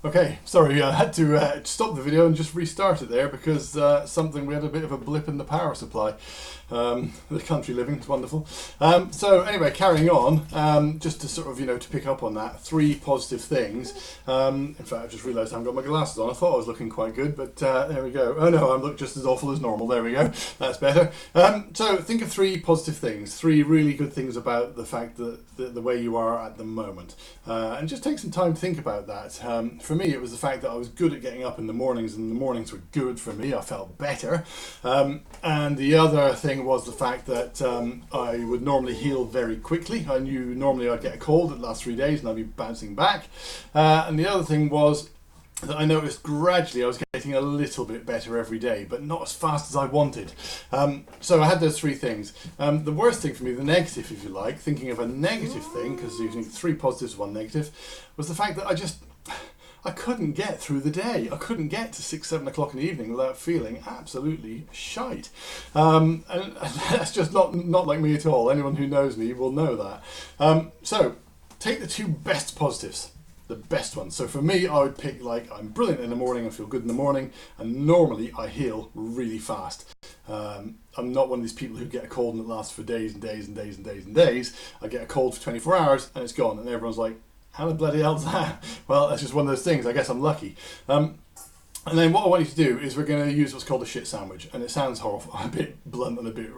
Okay, sorry, I had to stop the video and just restart it there because we had a bit of a blip in the power supply. The country living is wonderful. So anyway, carrying on, just to sort of, to pick up on that, three positive things. In fact, I've just realised I haven't got my glasses on. I thought I was looking quite good, but there we go. Oh no, I look just as awful as normal. There we go. That's better. So think of three positive things, three really good things about the fact that the way you are at the moment. And just take some time to think about that. For me, it was the fact that I was good at getting up in the mornings, and the mornings were good for me. I felt better. And the other thing was the fact that I would normally heal very quickly. I knew normally I'd get a cold at the last 3 days and I'd be bouncing back. And the other thing was that I noticed gradually I was getting a little bit better every day, but not as fast as I wanted. So I had those three things. The worst thing for me, the negative if you like, thinking of a negative thing, because you think three positives, one negative, was the fact that I couldn't get through the day. I couldn't get to 6, 7 o'clock in the evening without feeling absolutely shite. And that's just not like me at all. Anyone who knows me will know that. So take the two best positives, the best ones. So for me, I would pick I'm brilliant in the morning, I feel good in the morning, and normally I heal really fast. I'm not one of these people who get a cold and it lasts for days and days and days and days and days. I get a cold for 24 hours and it's gone, and everyone's like, how the bloody hell's that? Well, that's just one of those things. I guess I'm lucky. And then what I want you to do is we're going to use what's called a shit sandwich. And it sounds horrible, a bit blunt and a bit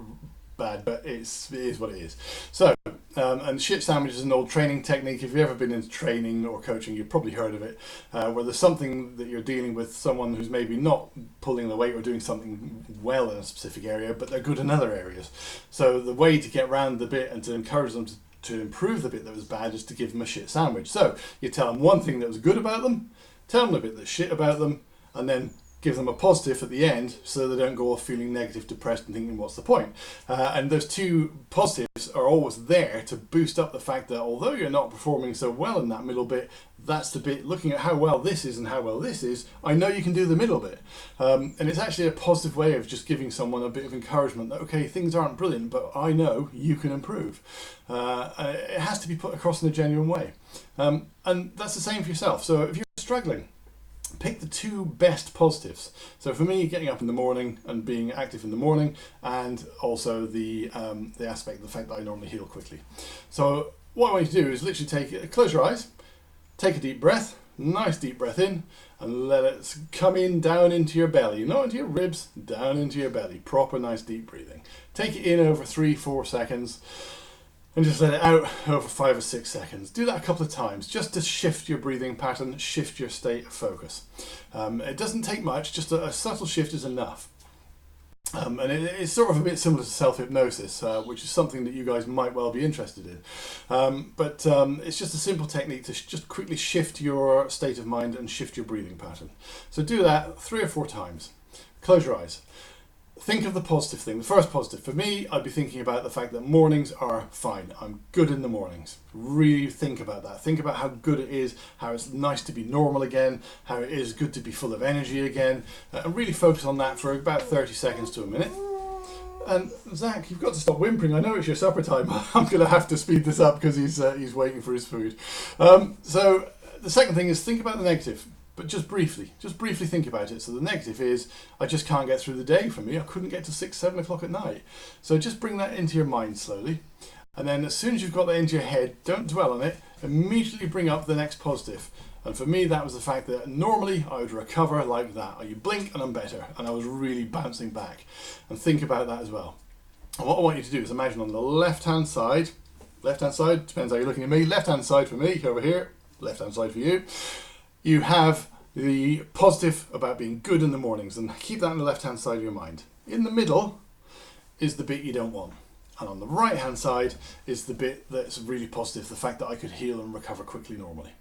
bad, but it is what it is. So, and shit sandwich is an old training technique. If you've ever been into training or coaching, you've probably heard of it, where there's something that you're dealing with, someone who's maybe not pulling the weight or doing something well in a specific area, but they're good in other areas. So the way to get around the bit and to encourage them to improve the bit that was bad is to give them a shit sandwich. So you tell them one thing that was good about them, tell them a bit that's shit about them, and then give them a positive at the end so they don't go off feeling negative, depressed and thinking what's the point. And those two positives are always there to boost up the fact that although you're not performing so well in that middle bit, that's the bit looking at how well this is and how well this is, I know you can do the middle bit. And it's actually a positive way of just giving someone a bit of encouragement that okay, things aren't brilliant, but I know you can improve. It has to be put across in a genuine way. And that's the same for yourself. So if you're struggling, pick the two best positives. So for me, getting up in the morning and being active in the morning, and also the aspect of the fact that I normally heal quickly. So what I want you to do is literally close your eyes, take a deep breath, nice deep breath in, and let it come in down into your belly, not into your ribs, down into your belly. Proper nice deep breathing. Take it in over 3-4 seconds. And just let it out over 5 or 6 seconds. Do that a couple of times just to shift your breathing pattern, shift your state of focus. It doesn't take much, just a subtle shift is enough. And it's sort of a bit similar to self-hypnosis, which is something that you guys might well be interested in. But it's just a simple technique to just quickly shift your state of mind and shift your breathing pattern. So do that 3 or 4 times. Close your eyes. Think of the positive thing. The first positive for me, I'd be thinking about the fact that mornings are fine. I'm good in the mornings. Really think about that. Think about how good it is, how it's nice to be normal again, how it is good to be full of energy again. And really focus on that for about 30 seconds to a minute. And Zach, you've got to stop whimpering. I know it's your supper time. I'm going to have to speed this up because he's waiting for his food. So the second thing is think about the negative. But just briefly think about it. So the negative is, I just can't get through the day for me. I couldn't get to 6-7 o'clock at night. So just bring that into your mind slowly. And then as soon as you've got that into your head, don't dwell on it. Immediately bring up the next positive. And for me, that was the fact that normally I would recover like that. You blink and I'm better. And I was really bouncing back. And think about that as well. And what I want you to do is imagine on the left-hand side, depends how you're looking at me, left-hand side for me, over here, left-hand side for you. You have the positive about being good in the mornings, and keep that on the left hand side of your mind. In the middle is the bit you don't want, and on the right hand side is the bit that's really positive, the fact that I could heal and recover quickly normally.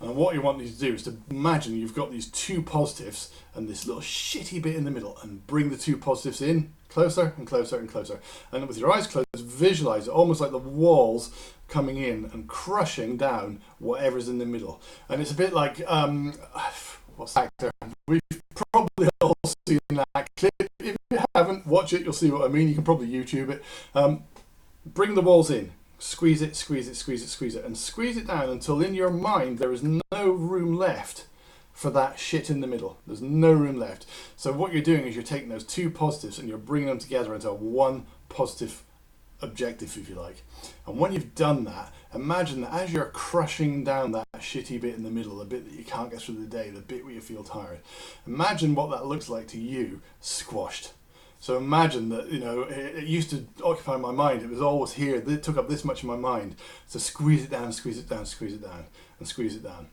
And what you want you to do is to imagine you've got these two positives and this little shitty bit in the middle, and bring the two positives in closer and closer and closer. And with your eyes closed, visualize it almost like the walls coming in and crushing down whatever's in the middle. And it's a bit like what's that actor? We've probably all seen that clip. If you haven't, watch it, you'll see what I mean. You can probably YouTube it. Bring the walls in. Squeeze it, squeeze it, squeeze it, squeeze it, and squeeze it down until in your mind there is no room left for that shit in the middle. There's no room left. So what you're doing is you're taking those two positives and you're bringing them together into one positive objective, if you like. And when you've done that, imagine that as you're crushing down that shitty bit in the middle, the bit that you can't get through the day, the bit where you feel tired, imagine what that looks like to you squashed. So imagine that, you know, it used to occupy my mind. It was always here. It took up this much of my mind. So squeeze it down, squeeze it down, squeeze it down, and squeeze it down.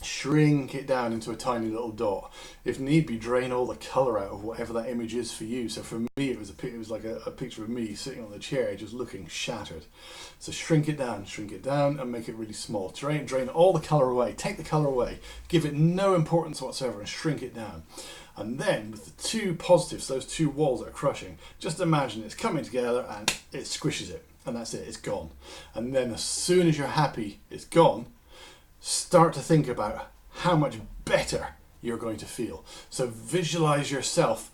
Shrink it down into a tiny little dot. If need be, drain all the colour out of whatever that image is for you. So for me, it was like a picture of me sitting on the chair, just looking shattered. So shrink it down, and make it really small. Drain all the colour away. Take the colour away. Give it no importance whatsoever, and shrink it down. And then with the two positives, those two walls that are crushing, just imagine it's coming together and it squishes it, and that's it. It's gone. And then as soon as you're happy, it's gone. Start to think about how much better you're going to feel. So visualize yourself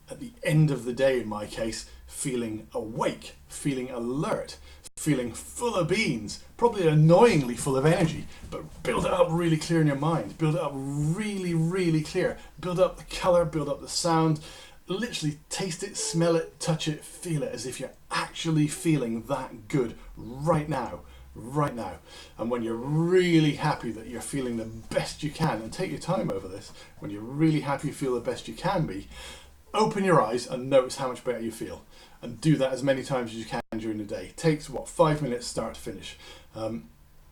at the end of the day, in my case, feeling awake, feeling alert, feeling full of beans, probably annoyingly full of energy, but build it up really clear in your mind. Build it up really, really clear. Build up the color, build up the sound. Literally taste it, smell it, touch it, feel it as if you're actually feeling that good right now. Right now. And when you're really happy that you're feeling the best you can, and take your time over this, when you're really happy you feel the best you can be, open your eyes and notice how much better you feel, and do that as many times as you can during the day. It takes 5 minutes start to finish.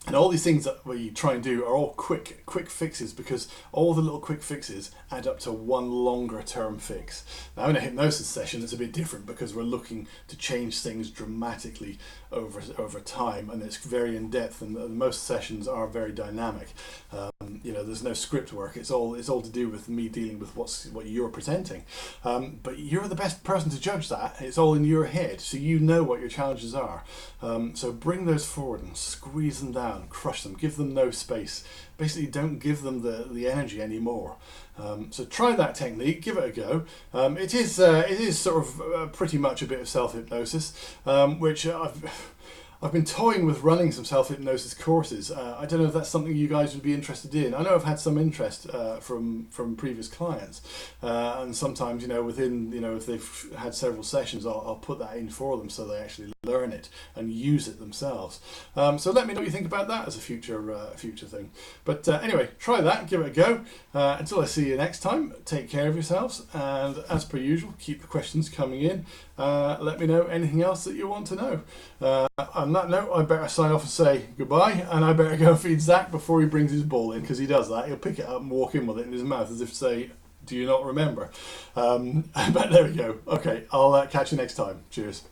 And all these things that we try and do are all quick fixes, because all the little quick fixes add up to one longer term fix. Now in a hypnosis session it's a bit different, because we're looking to change things dramatically over time, and it's very in depth, and most sessions are very dynamic. You know, there's no script work. It's all to do with me dealing with what you're presenting. But you're the best person to judge that. It's all in your head, so you know what your challenges are. So bring those forward and squeeze them down, crush them, give them no space. Basically, don't give them the energy anymore. So try that technique, give it a go. It is sort of pretty much a bit of self-hypnosis, which I've been toying with running some self-hypnosis courses. I don't know if that's something you guys would be interested in. I know I've had some interest from previous clients, and sometimes, you know, within, you know, if they've had several sessions, I'll put that in for them so they actually learn it and use it themselves. So let me know what you think about that as a future thing. But anyway, try that, give it a go. Until I see you next time, take care of yourselves, and as per usual, keep the questions coming in. Let me know anything else that you want to know. On that note, I better sign off and say goodbye, and I better go and feed Zach before he brings his ball in, because he does that. He'll pick it up and walk in with it in his mouth as if to say, do you not remember? But there we go. Okay, I'll catch you next time. Cheers.